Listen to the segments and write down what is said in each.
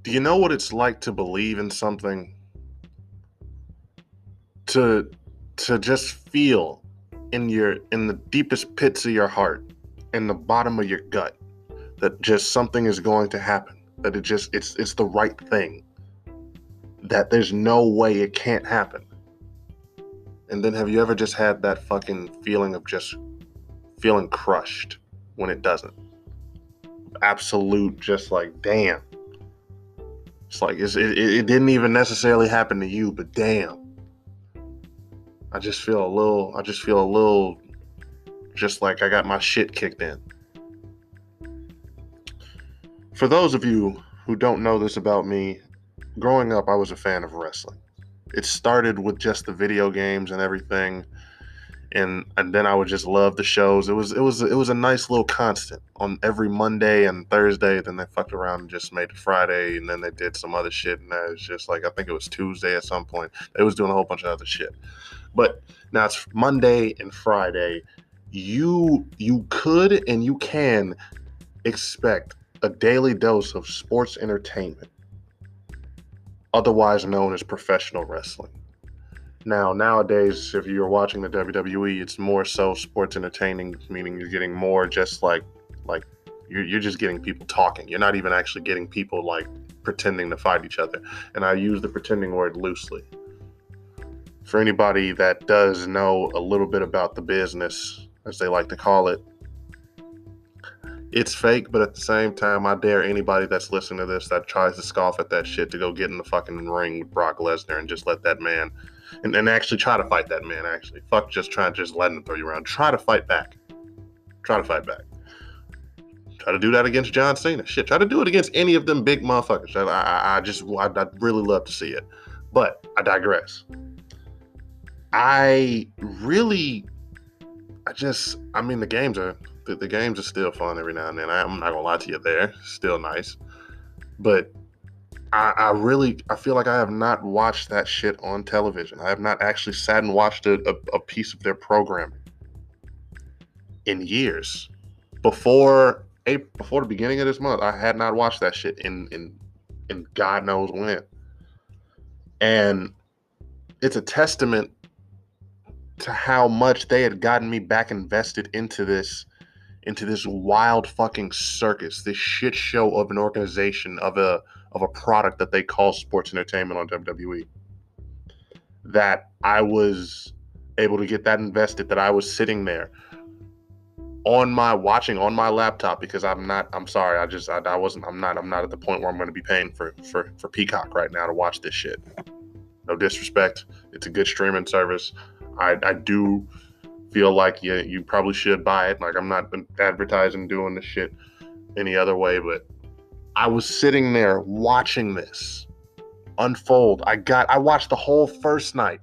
Do you know what it's like to believe in something? To just feel in the deepest pits of your heart, in the bottom of your gut, that just something is going to happen. That it's the right thing. That there's no way it can't happen. And then have you ever just had that fucking feeling of just feeling crushed when it doesn't? Absolute, just like, damn. It's like it didn't even necessarily happen to you, but damn. I just feel a little just like I got my shit kicked in. For those of you who don't know this about me, growing up I was a fan of wrestling. It started with just the video games and everything, and then I would just love the shows. It was a nice little constant on every Monday and Thursday. Then they fucked around and just made it Friday, and then they did some other shit, and that was just like I think it was Tuesday at some point. They was doing a whole bunch of other shit. But now it's Monday and Friday. You could and you can expect a daily dose of sports entertainment, otherwise known as professional wrestling. Now, nowadays, if you're watching the WWE, it's more so sports entertaining, meaning you're getting more just like you're just getting people talking. You're not even actually getting people like pretending to fight each other. And I use the pretending word loosely. For anybody that does know a little bit about the business, as they like to call it, it's fake, but at the same time, I dare anybody that's listening to this that tries to scoff at that shit to go get in the fucking ring with Brock Lesnar and just let that man, and actually try to fight that man, actually. Fuck just trying to just letting him throw you around. Try to fight back. Try to fight back. Try to do that against John Cena. Shit, try to do it against any of them big motherfuckers. I'd really love to see it. But I digress. I really, I mean, the games are still fun every now and then. I'm not gonna lie to you, they're still nice, but I feel like I have not watched that shit on television. I have not actually sat and watched a piece of their programming in years. Before the beginning of this month, I had not watched that shit in God knows when, and it's a testament to how much they had gotten me back invested into this wild fucking circus, this shit show of an organization, of a product that they call sports entertainment on WWE. That I was able to get that invested, that I was sitting there watching on my laptop, because I'm sorry, I'm not at the point where I'm going to be paying for Peacock right now to watch this shit. No disrespect, it's a good streaming service. I do feel like you probably should buy it. Like, I'm not advertising doing this shit any other way, but I was sitting there watching this unfold. I watched the whole first night,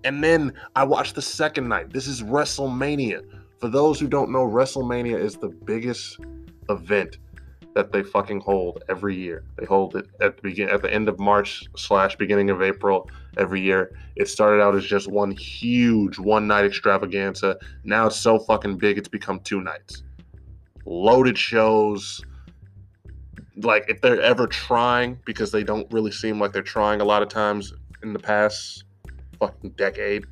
and then I watched the second night. This is WrestleMania. For those who don't know, WrestleMania is the biggest event that they fucking hold every year. They hold it at the end of March / beginning of April every year. It started out as just one huge one night extravaganza. Now it's so fucking big it's become 2 nights. Loaded shows. Like, if they're ever trying, because they don't really seem like they're trying a lot of times in the past fucking decade,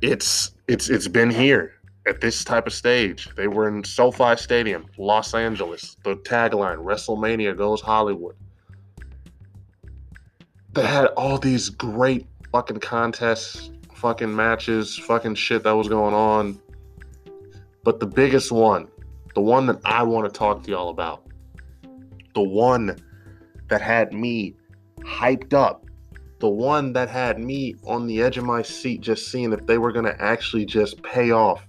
it's been here at this type of stage. They were in SoFi Stadium, Los Angeles. The tagline, WrestleMania goes Hollywood. They had all these great fucking contests, fucking matches, fucking shit that was going on. But the biggest one, the one that I want to talk to y'all about, the one that had me hyped up, the one that had me on the edge of my seat just seeing if they were going to actually just pay off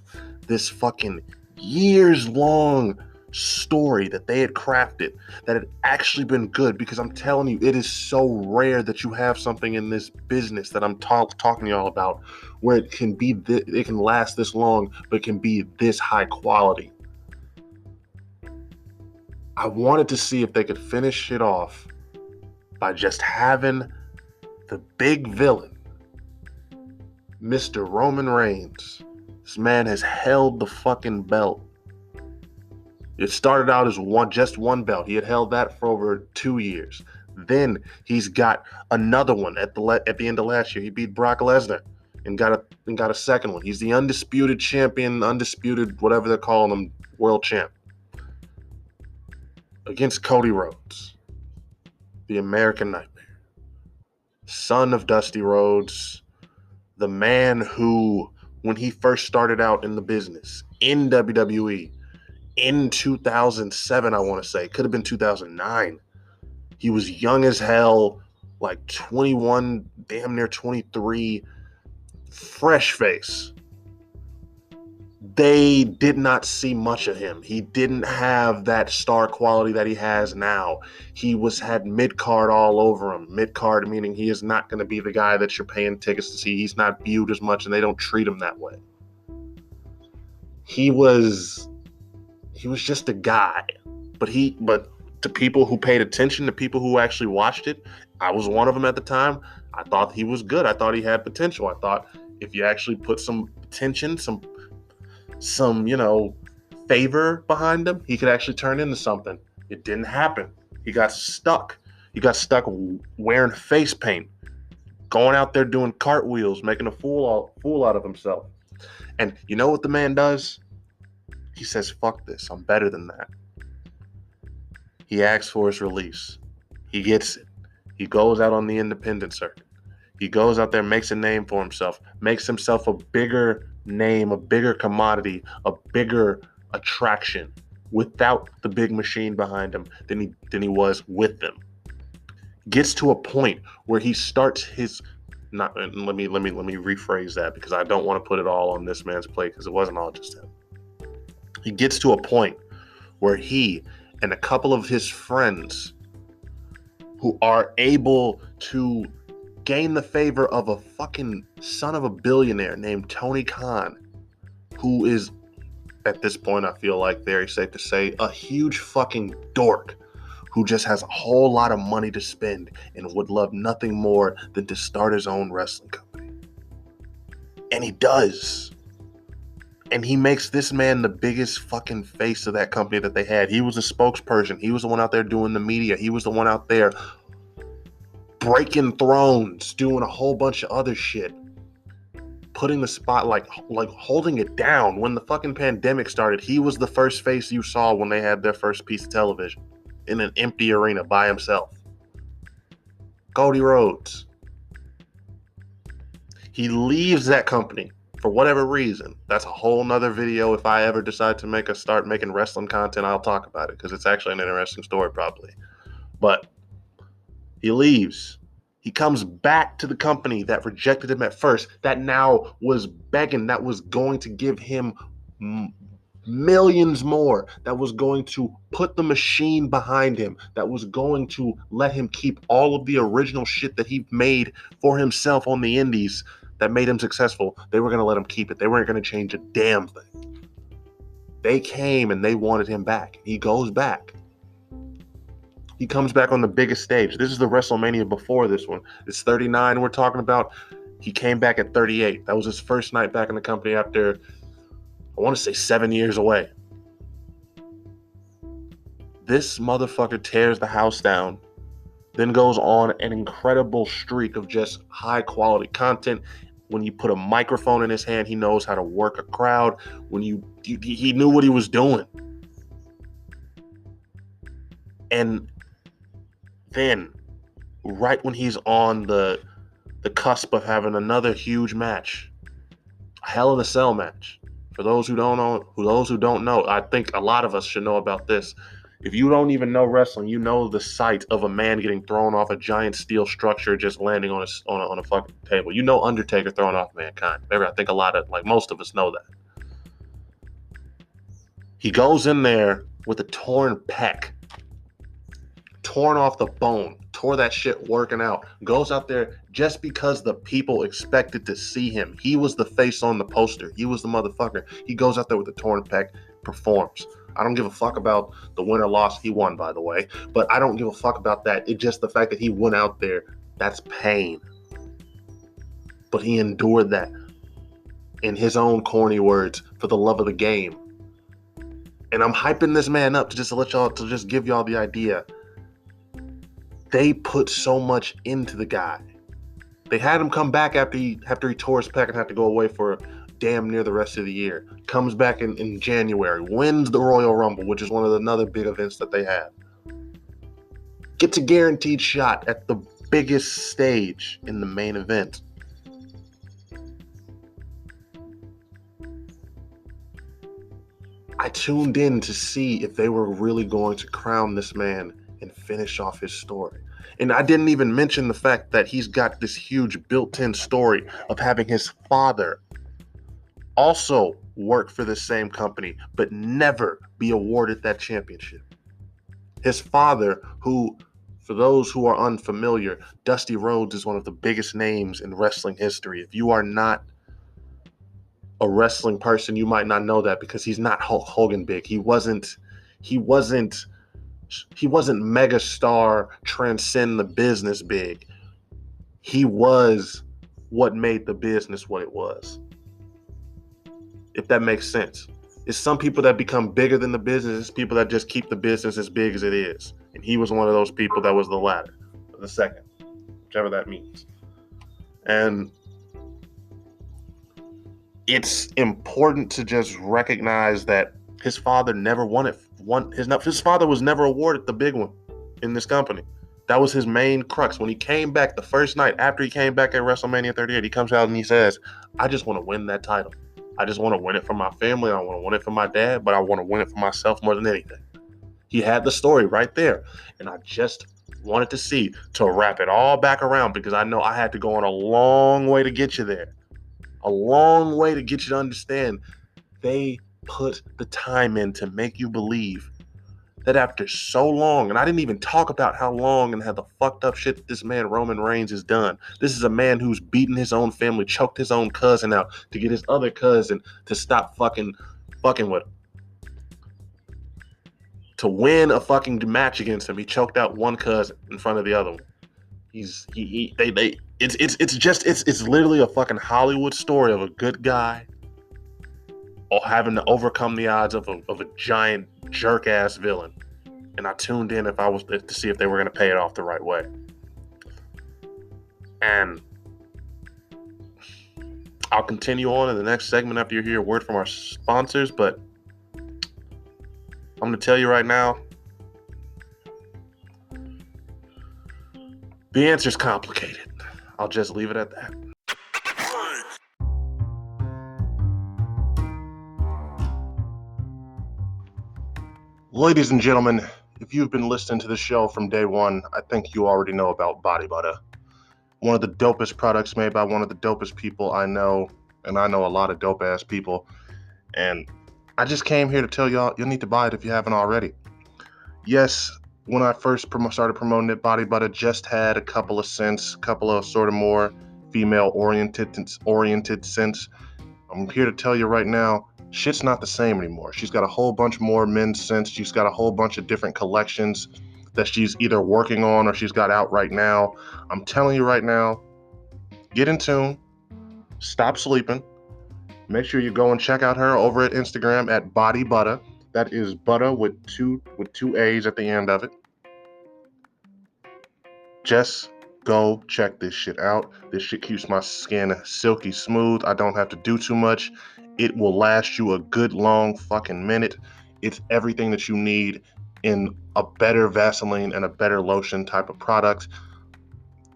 this fucking years long story that they had crafted, that had actually been good. Because I'm telling you, it is so rare that you have something in this business that I'm talking to y'all about where it can last this long, but it can be this high quality. I wanted to see if they could finish it off by just having the big villain, Mr. Roman Reigns. This man has held the fucking belt It started out as just one belt. He had held that for over 2 years. Then he's got another one at the end of last year. He beat Brock Lesnar and got a second one. He's the undisputed champion, undisputed whatever they're calling him, world champ, against Cody Rhodes, the American Nightmare, son of Dusty Rhodes, the man who, when he first started out in the business in WWE in 2007, I want to say, could have been 2009. He was young as hell, like 21, damn near 23, fresh face. They did not see much of him. He didn't have that star quality that he has now. He had mid-card all over him. Mid-card meaning he is not going to be the guy that you're paying tickets to see. He's not viewed as much, and they don't treat him that way. He was just a guy. But to people who paid attention, to people who actually watched it, I was one of them at the time. I thought he was good. I thought he had potential. I thought if you actually put some attention, some favor behind him, he could actually turn into something. It didn't happen. He got stuck. He got stuck wearing face paint, going out there doing cartwheels, making a fool out of himself. And you know what the man does? He says, fuck this. I'm better than that. He asks for his release. He gets it. He goes out on the independent circuit. He goes out there, makes a name for himself, makes himself a bigger name, a bigger commodity, a bigger attraction without the big machine behind him than he was with them. Gets to a point where he starts his let me rephrase that, because I don't want to put it all on this man's plate, because it wasn't all just him. He gets to a point where he and a couple of his friends who are able to gain the favor of a fucking son of a billionaire named Tony Khan, who is, at this point, I feel like very safe to say, a huge fucking dork who just has a whole lot of money to spend and would love nothing more than to start his own wrestling company. And he does. And he makes this man the biggest fucking face of that company that they had. He was a spokesperson. He was the one out there doing the media. He was the one out there breaking thrones, doing a whole bunch of other shit, putting the spotlight, like holding it down. When the fucking pandemic started, he was the first face you saw when they had their first piece of television in an empty arena by himself. Cody Rhodes. He leaves that company for whatever reason. That's a whole nother video. If I ever decide to start making wrestling content, I'll talk about it, because it's actually an interesting story probably. But he leaves. He comes back to the company that rejected him at first, that now was begging, that was going to give him millions more, that was going to put the machine behind him, that was going to let him keep all of the original shit that he made for himself on the indies that made him successful. They were going to let him keep it. They weren't going to change a damn thing. They came and they wanted him back. He goes back. He comes back on the biggest stage. This is the WrestleMania before this one. It's 39 we're talking about. He came back at 38. That was his first night back in the company after, I want to say, 7 years away. This motherfucker tears the house down, then goes on an incredible streak of just high quality content. When you put a microphone in his hand, he knows how to work a crowd. He knew what he was doing. And then, right when he's on the cusp of having another huge match, a Hell in a Cell match. For those who don't know, I think a lot of us should know about this. If you don't even know wrestling, you know the sight of a man getting thrown off a giant steel structure just landing on a fucking table. You know Undertaker throwing off Mankind. Maybe I think most of us know that. He goes in there with a torn pec, torn off the bone, tore that shit working out, goes out there just because the people expected to see him. He was the face on the poster. He was the motherfucker. He goes out there with a torn pec, performs. I don't give a fuck about the win or loss. He won, by the way, but I don't give a fuck about that. It's just the fact that he went out there, that's pain. But he endured that, in his own corny words, for the love of the game. And I'm hyping this man up to just give y'all the idea. They put so much into the guy. They had him come back after he tore his pec and had to go away for damn near the rest of the year. Comes back in January, wins the Royal Rumble, which is one of the another big events that they have. Gets a guaranteed shot at the biggest stage in the main event. I tuned in to see if they were really going to crown this man and finish off his story. And I didn't even mention the fact that he's got this huge built-in story of having his father also work for the same company, but never be awarded that championship. His father, who, for those who are unfamiliar, Dusty Rhodes is one of the biggest names in wrestling history. If you are not a wrestling person, you might not know that because he's not Hulk Hogan big. He wasn't mega star, transcend the business big. He was what made the business what it was. If that makes sense. It's some people that become bigger than the business. It's people that just keep the business as big as it is. And he was one of those people that was the latter, the second, whichever that means. And it's important to just recognize that his father never won it. His father was never awarded the big one in this company. That was his main crux. When he came back the first night after he came back at WrestleMania 38, he comes out and he says, I just want to win that title. I just want to win it for my family. I want to win it for my dad, but I want to win it for myself more than anything. He had the story right there. And I just wanted to wrap it all back around because I know I had to go on a long way to get you there. A long way to get you to understand. They put the time in to make you believe that after so long, and I didn't even talk about how long and how the fucked up shit that this man Roman Reigns has done. This is a man who's beaten his own family, choked his own cousin out to get his other cousin to stop fucking with him. To win a fucking match against him, he choked out one cousin in front of the other one. It's literally a fucking Hollywood story of a good guy or having to overcome the odds of a giant jerk ass villain. And I tuned in to see if they were going to pay it off the right way. And I'll continue on in the next segment after you hear a word from our sponsors, but I'm going to tell you right now, the answer's complicated. I'll just leave it at that. Ladies and gentlemen, if you've been listening to the show from day one, I think you already know about Body Butter. One of the dopest products made by one of the dopest people I know, and I know a lot of dope-ass people. And I just came here to tell y'all, you'll need to buy it if you haven't already. Yes, when I first started promoting it, Body Butter just had a couple of scents, sort of more female-oriented scents. I'm here to tell you right now, shit's not the same anymore. She's got a whole bunch more men's scents. She's got a whole bunch of different collections that she's either working on or she's got out right now. I'm telling you right now, get in tune, stop sleeping. Make sure you go and check out her over at Instagram at Body Butter. That is butter with two A's at the end of it. Just go check this shit out. This shit keeps my skin silky smooth. I don't have to do too much. It will last you a good long fucking minute. It's everything that you need in a better Vaseline and a better lotion type of product.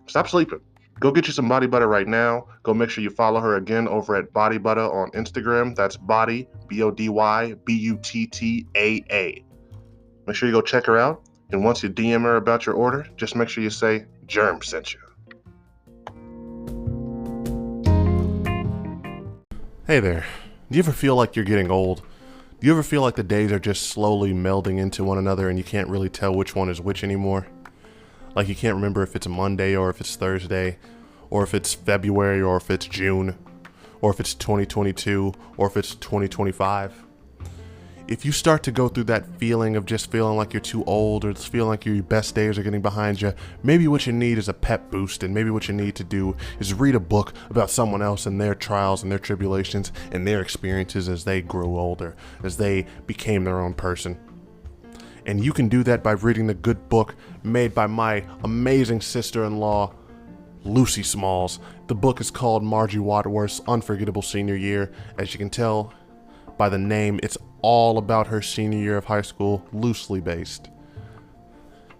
Stop sleeping. Go get you some Body Butter right now. Go make sure you follow her again over at Body Butter on Instagram. That's Body, BODY, BUTTAA. Make sure you go check her out. And once you DM her about your order, just make sure you say, Jerm sent you. Hey there. Do you ever feel like you're getting old? Do you ever feel like the days are just slowly melding into one another and you can't really tell which one is which anymore? Like you can't remember if it's a Monday or if it's Thursday, or if it's February or if it's June, or if it's 2022 or if it's 2025. if you start to go through that feeling of just feeling like you're too old or feeling like your best days are getting behind you, maybe what you need is a pep boost, and maybe what you need to do is read a book about someone else and their trials and their tribulations and their experiences as they grew older, as they became their own person. And you can do that by reading the good book made by my amazing sister-in-law, Lucy Smalls. The book is called Margie Wadsworth's Unforgettable Senior Year. As you can tell by the name, it's all about her senior year of high school, loosely based.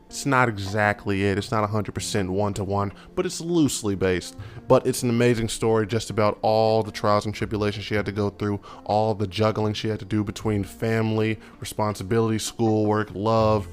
It's not exactly it. It's not 100% one-to-one, but it's loosely based. But it's an amazing story just about all the trials and tribulations she had to go through, all the juggling she had to do between family, responsibility, schoolwork, love,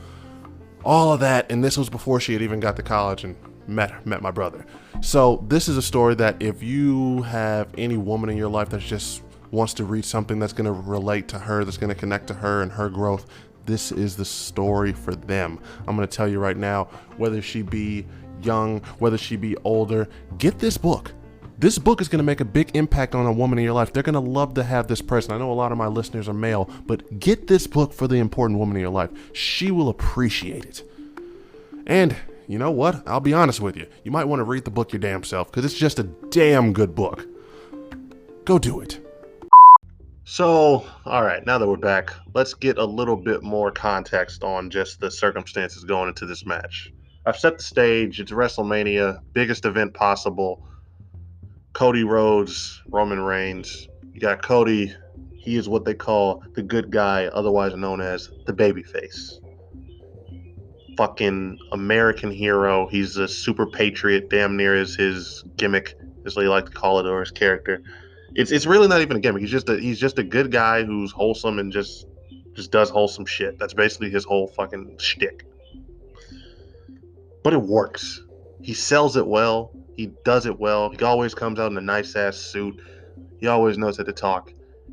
all of that. And this was before she had even got to college and met my brother. So this is a story that if you have any woman in your life that just wants to read something that's going to relate to her, that's going to connect to her and her growth, this is the story for them. I'm going to tell you right now, whether she be young, whether she be older, get this book. This book is going to make a big impact on a woman in your life. They're going to love to have this person. I know a lot of my listeners are male, but get this book for the important woman in your life. She will appreciate it. And you know what? I'll be honest with you. You might want to read the book your damn self, because it's just a damn good book. Go do it. So, all right, now that we're back, let's get a little bit more context on just the circumstances going into this match. I've set the stage. It's WrestleMania, biggest event possible. Cody Rhodes, Roman Reigns. You got Cody. He is what they call the good guy, otherwise known as the babyface. Fucking American hero. He's a super patriot, damn near is his gimmick, as they like to call it, or his character. It's really not even a gimmick. He's just a good guy who's wholesome and just does wholesome shit. That's basically his whole fucking shtick. But it works. He sells it well. He does it well. He always comes out in a nice ass suit. He always knows how to talk.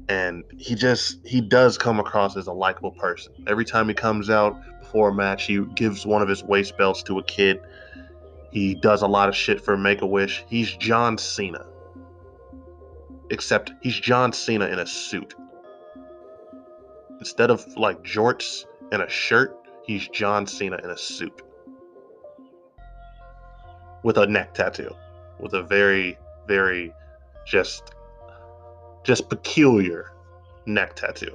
And he does come across as a likable person. Every time he comes out before a match, he gives one of his waist belts to a kid. He does a lot of shit for Make-A-Wish. He's John Cena. Except he's John Cena in a suit. Instead of like jorts and a shirt, he's John Cena in a suit. With a neck tattoo. With a very, very just peculiar neck tattoo.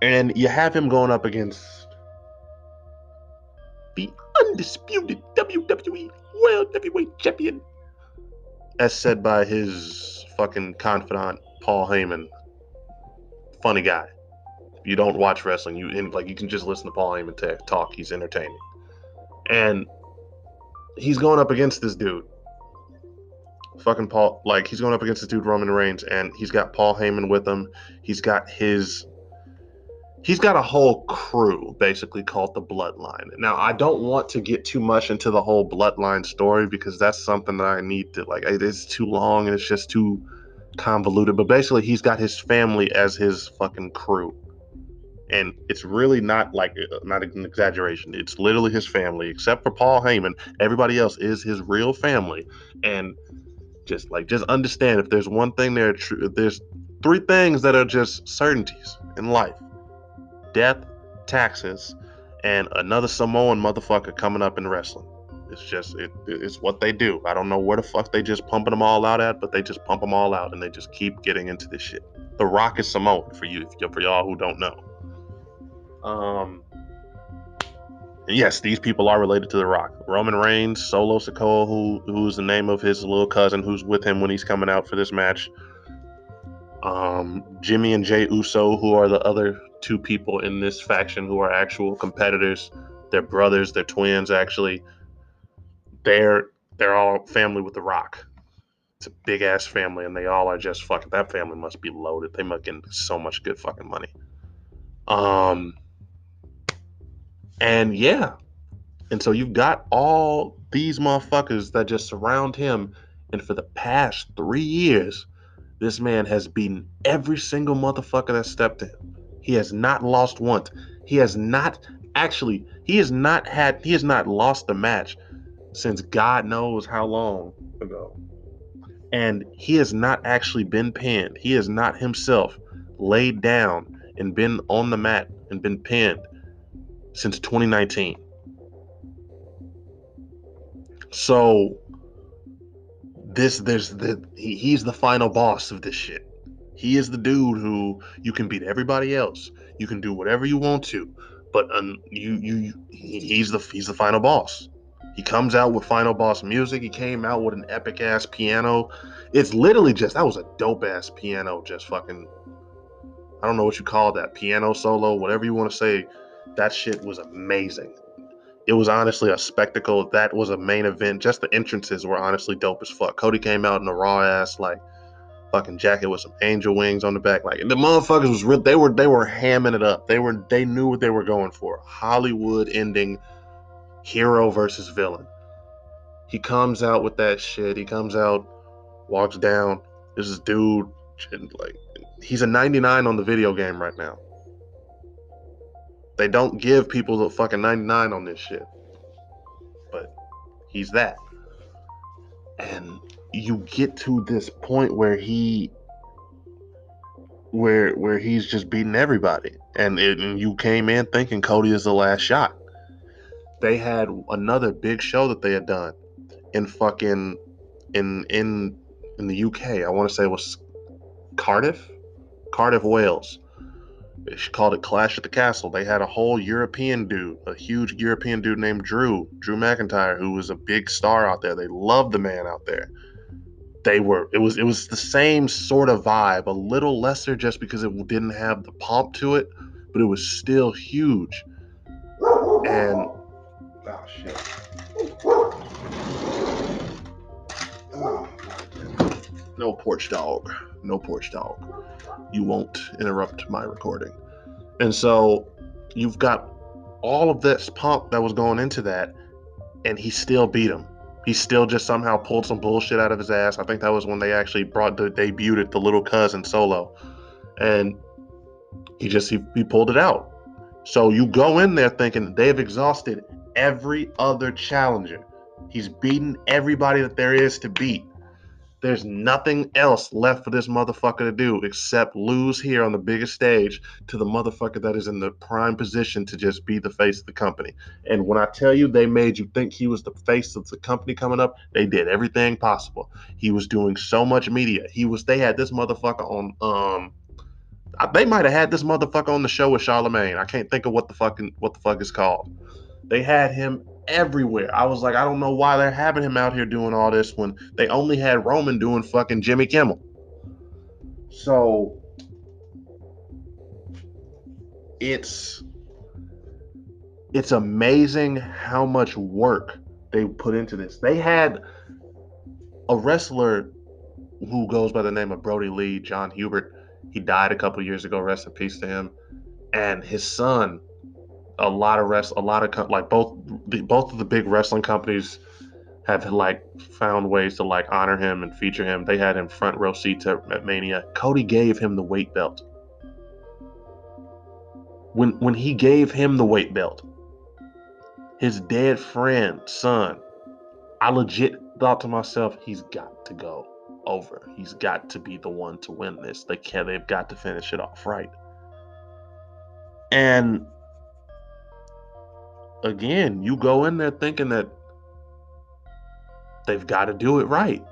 And you have him going up against the undisputed WWE World Heavyweight Champion, as said by his fucking confidant, Paul Heyman. Funny guy. If you don't watch wrestling, you can just listen to Paul Heyman talk. He's entertaining. And he's going up against this dude. Fucking Paul, he's going up against this dude, Roman Reigns, and he's got Paul Heyman with him. He's got a whole crew basically called the Bloodline. Now, I don't want to get too much into the whole Bloodline story because that's something that I need to, it's too long and it's just too convoluted. But basically, he's got his family as his fucking crew. And it's really not an exaggeration. It's literally his family, except for Paul Heyman. Everybody else is his real family. And just understand, if there's one thing there's three things that are just certainties in life: death, taxes, and another Samoan motherfucker coming up in wrestling. It's what they do. I don't know where the fuck they just pumping them all out at, but they just pump them all out and they just keep getting into this shit. The Rock is Samoan for y'all who don't know. And yes, these people are related to The Rock. Roman Reigns, Solo Sikoa, who's the name of his little cousin who's with him when he's coming out for this match. Jimmy and Jey Uso, who are the other two people in this faction who are actual competitors. They're brothers, they're twins actually. They're all family with The Rock. It's a big ass family, and they all are just fucking. That family must be loaded. They must get so much good fucking money. And yeah. And so you've got all these motherfuckers that just surround him. And for the past 3 years, this man has beaten every single motherfucker that stepped to him. He has not lost once. He has not lost the match since God knows how long ago. And he has not actually been pinned. He has not himself laid down and been on the mat and been pinned since 2019. So he's the final boss of this shit. He is the dude who you can beat everybody else. You can do whatever you want to, but he's the final boss. He comes out with final boss music. He came out with an epic ass piano. It's literally just that was a dope ass piano. Just fucking, I don't know what you call that, piano solo, whatever you want to say. That shit was amazing. It was honestly a spectacle. That was a main event. Just the entrances were honestly dope as fuck. Cody came out in a raw ass like fucking jacket with some angel wings on the back. Like the motherfuckers was real. They were hamming it up. They knew what they were going for. Hollywood ending, hero versus villain. He comes out with that shit. He comes out, walks down. This is dude, like he's a 99 on the video game right now. They don't give people the fucking 99 on this shit, but he's that. And you get to this point where he's just beating everybody, and you came in thinking Cody is the last shot. They had another big show that they had done in fucking in the UK. I want to say it was Cardiff, Wales. They called it Clash at the Castle. They had a whole European dude, a huge European dude named Drew McIntyre, who was a big star out there. They loved the man out there. It was the same sort of vibe, a little lesser just because it didn't have the pomp to it, but it was still huge. And oh shit. Oh, no porch dog. You won't interrupt my recording. And so you've got all of this pomp that was going into that, and he still beat him. He still just somehow pulled some bullshit out of his ass. I think that was when they actually debuted the little cousin Solo, and he pulled it out. So you go in there thinking they've exhausted every other challenger. He's beaten everybody that there is to beat. There's nothing else left for this motherfucker to do except lose here on the biggest stage to the motherfucker that is in the prime position to just be the face of the company. And when I tell you they made you think he was the face of the company coming up, they did everything possible. He was doing so much media. They had this motherfucker on they might have had this motherfucker on the show with Charlemagne. I can't think of what the fuck it's called. They had him everywhere. I was like, I don't know why they're having him out here doing all this when they only had Roman doing fucking Jimmy Kimmel. So it's amazing how much work they put into this. They had a wrestler who goes by the name of Brody Lee, John Hubert. He died a couple years ago. Rest in peace to him. And his son, both of the big wrestling companies have like found ways to like honor him and feature him. They had him front row seats at Mania. Cody gave him the weight belt. When he gave him the weight belt, his dead friend, son, I legit thought to myself, he's got to go over. He's got to be the one to win this. They've got to finish it off right. And again, you go in there thinking that they've got to do it right.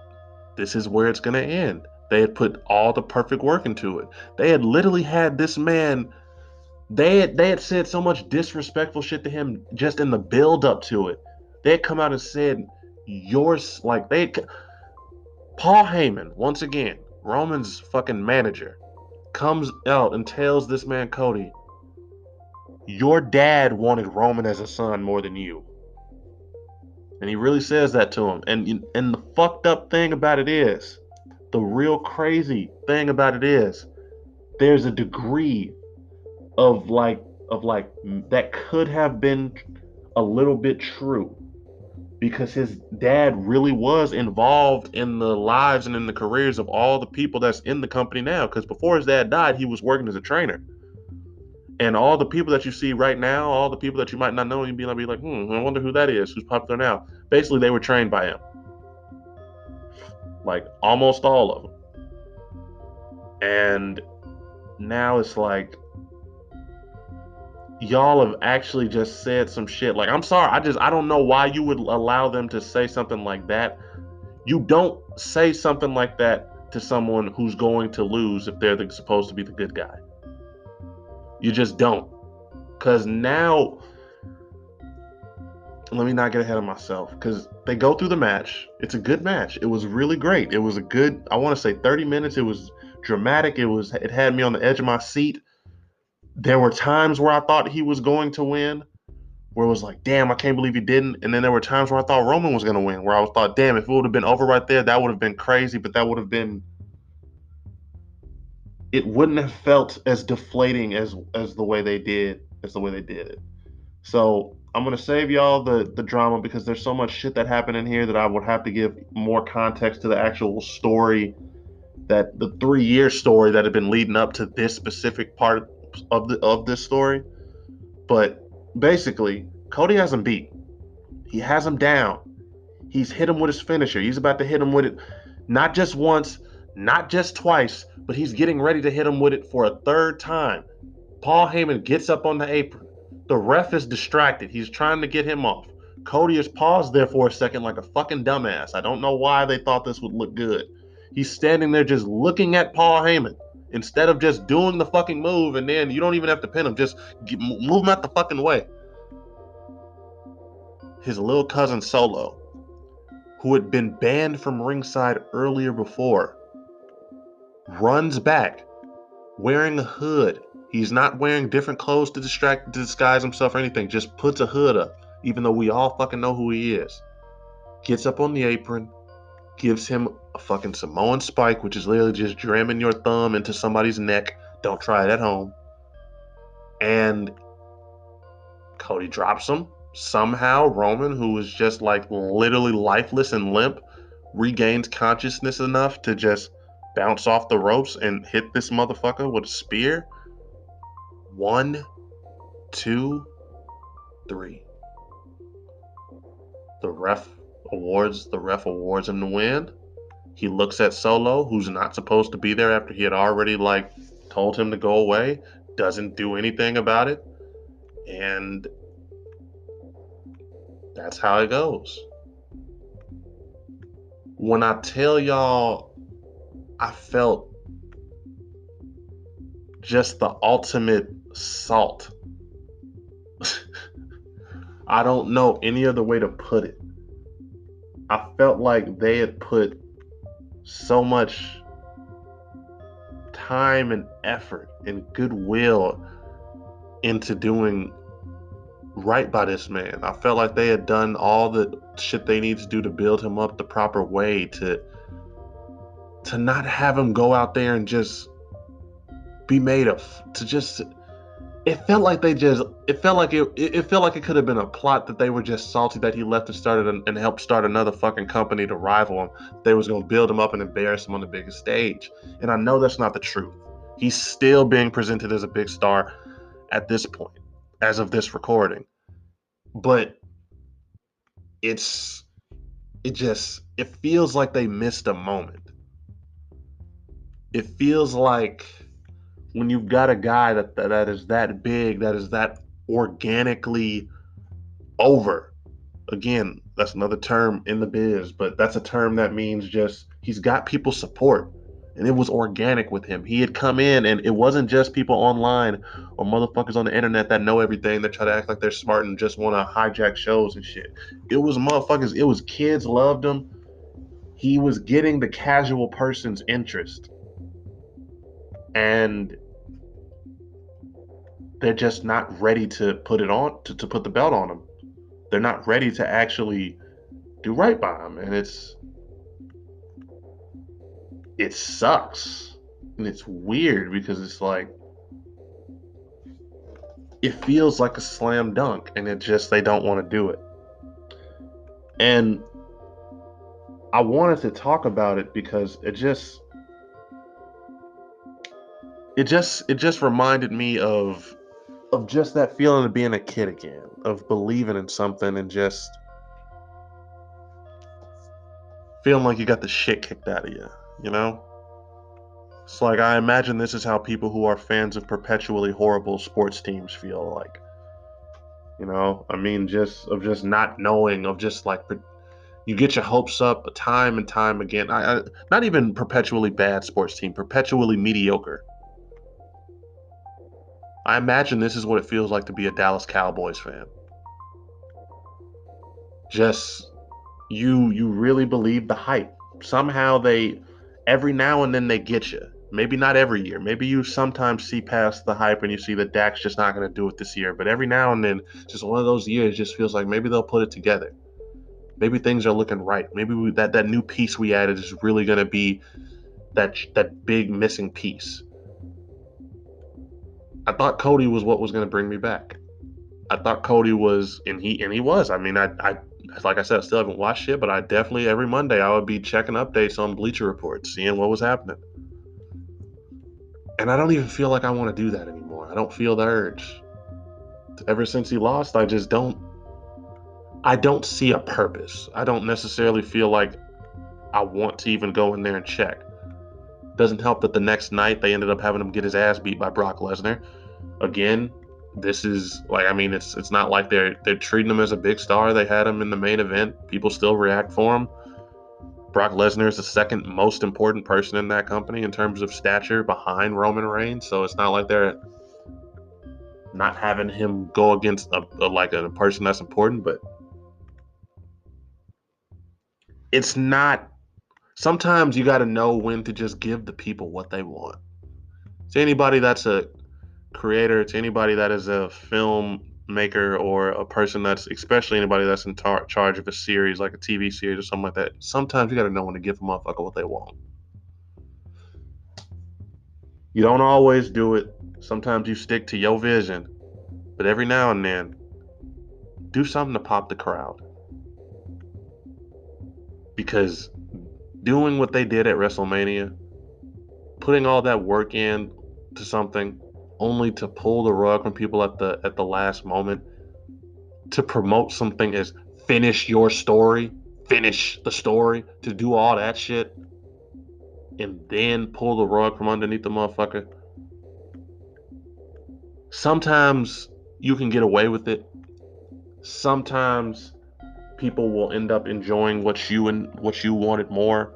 This is where it's going to end. They had put all the perfect work into it. They had literally had this man, they had said so much disrespectful shit to him just in the build up to it. They had come out and said, Paul Heyman, once again, Roman's fucking manager, comes out and tells this man, Cody, your dad wanted Roman as a son more than you. And he really says that to him. And the fucked up thing about it is, the real crazy thing about it is, there's a degree of that could have been a little bit true. Because his dad really was involved in the lives and in the careers of all the people that's in the company now. Because before his dad died, he was working as a trainer. And all the people that you see right now, all the people that you might not know, you'd be like, I wonder who that is, who's popular now. Basically, they were trained by him. Like, almost all of them. And now it's like, y'all have actually just said some shit. Like, I'm sorry, I don't know why you would allow them to say something like that. You don't say something like that to someone who's going to lose if they're supposed to be the good guy. You just don't. Because now, let me not get ahead of myself. Because they go through the match. It's a good match. It was really great. It was a good, I want to say 30 minutes. It was dramatic. It had me on the edge of my seat. There were times where I thought he was going to win, where it was like, damn, I can't believe he didn't. And then there were times where I thought Roman was going to win, where I thought, damn, if it would have been over right there, that would have been crazy, but that would have been, it wouldn't have felt as deflating as the way they did, it. So I'm gonna save y'all the drama because there's so much shit that happened in here that I would have to give more context to the actual story, that the 3 year story that had been leading up to this specific part of this story. But basically, Cody has him beat. He has him down. He's hit him with his finisher. He's about to hit him with it, not just once, not just twice, but he's getting ready to hit him with it for a third time. Paul Heyman gets up on the apron. The ref is distracted. He's trying to get him off. Cody is paused there for a second like a fucking dumbass. I don't know why they thought this would look good. He's standing there just looking at Paul Heyman instead of just doing the fucking move, and then you don't even have to pin him. Just move him out the fucking way. His little cousin Solo, who had been banned from ringside earlier before, runs back wearing a hood. He's not wearing different clothes to disguise himself or anything. Just puts a hood up, even though we all fucking know who he is. Gets up on the apron, gives him a fucking Samoan spike, which is literally just jamming your thumb into somebody's neck. Don't try it at home. And Cody drops him. Somehow Roman, who was just like literally lifeless and limp, regains consciousness enough to just bounce off the ropes and hit this motherfucker with a spear. 1, 2, 3. The ref awards him the win. He looks at Solo, who's not supposed to be there after he had already like told him to go away, doesn't do anything about it, and that's how it goes. When I tell y'all I felt just the ultimate salt, I don't know any other way to put it. I felt like they had put so much time and effort and goodwill into doing right by this man. I felt like they had done all the shit they need to do to build him up the proper way to not have him go out there and just be made of, to just, it felt like it felt like it could have been a plot that they were just salty that he left and helped start another fucking company to rival him. They was going to build him up and embarrass him on the biggest stage. And I know that's not the truth. He's still being presented as a big star at this point, as of this recording. But it feels like they missed a moment. It feels like when you've got a guy that is that big, that is that organically over. Again, that's another term in the biz, but that's a term that means just he's got people's support. And it was organic with him. He had come in, and it wasn't just people online or motherfuckers on the internet that know everything that try to act like they're smart and just want to hijack shows and shit. It was motherfuckers. It was kids loved him. He was getting the casual person's interest. And they're just not ready to put it on, to put the belt on him. They're not ready to actually do right by him. And it sucks. And it's weird because it's like, it feels like a slam dunk, and they don't want to do it. And I wanted to talk about it because it just reminded me of just that feeling of being a kid again, of believing in something and just feeling like you got the shit kicked out of you, you know? It's like, I imagine this is how people who are fans of perpetually horrible sports teams feel like. You know, I mean, just not knowing, of just like you get your hopes up time and time again. I not even perpetually bad sports team, perpetually mediocre. I imagine this is what it feels like to be a Dallas Cowboys fan. Just you really believe the hype. Somehow they every now and then they get you. Maybe not every year. Maybe you sometimes see past the hype and you see that Dak's just not going to do it this year. But every now and then, just one of those years just feels like maybe they'll put it together. Maybe things are looking right. Maybe that new piece we added is really going to be that big missing piece. I thought Cody was what was going to bring me back. I thought Cody was, and he was. I mean, I like I said, I still haven't watched it, but I definitely every Monday I would be checking updates on Bleacher Report, seeing what was happening. And I don't even feel like I want to do that anymore. I don't feel the urge. Ever since he lost, I just don't. I don't see a purpose. I don't necessarily feel like I want to even go in there and check. Doesn't help that the next night they ended up having him get his ass beat by Brock Lesnar. Again, this is like, I mean, it's not like they're treating him as a big star. They had him in the main event. People still react for him. Brock Lesnar is the second most important person in that company in terms of stature behind Roman Reigns. So it's not like they're not having him go against a person that's important, but it's not. Sometimes you got to know when to just give the people what they want. To anybody that's a creator, to anybody that is a filmmaker or a person that's, especially anybody that's in charge of a series, like a TV series or something like that, sometimes you got to know when to give a motherfucker what they want. You don't always do it. Sometimes you stick to your vision, but every now and then, do something to pop the crowd. Because doing what they did at WrestleMania, putting all that work in to something only to pull the rug from people at the last moment, to promote something as finish your story, finish the story, to do all that shit and then pull the rug from underneath the motherfucker. Sometimes you can get away with it. Sometimes people will end up enjoying what you wanted more.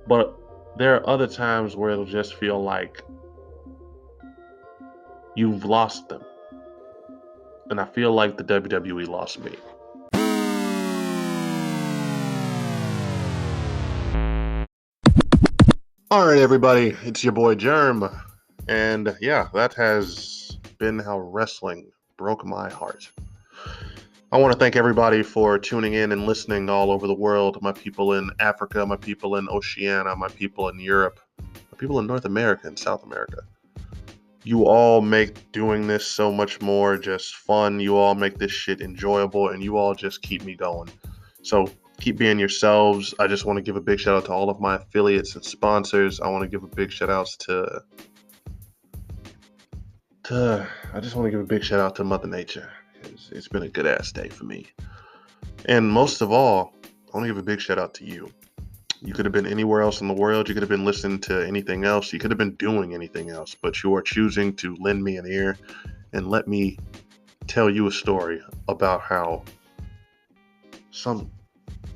But there are other times where it'll just feel like you've lost them. And I feel like the WWE lost me. All right, everybody, it's your boy Jerm. And yeah, that has been how wrestling broke my heart. I want to thank everybody for tuning in and listening all over the world. My people in Africa, my people in Oceania, my people in Europe, my people in North America and South America. You all make doing this so much more just fun. You all make this shit enjoyable, and you all just keep me going. So keep being yourselves. I just want to give a big shout out to all of my affiliates and sponsors. I want to give a big shout outs to I just want to give a big shout out to Mother Nature. It's been a good ass day for me. And most of all, I want to give a big shout out to you. You could have been anywhere else in the world. You could have been listening to anything else. You could have been doing anything else, but you are choosing to lend me an ear and let me tell you a story about how some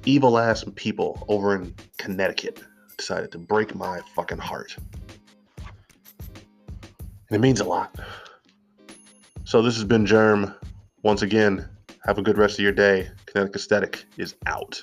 evil ass people over in Connecticut decided to break my fucking heart. And it means a lot. So this has been Jerm. Once again, have a good rest of your day. Kinetic Aesthetic is out.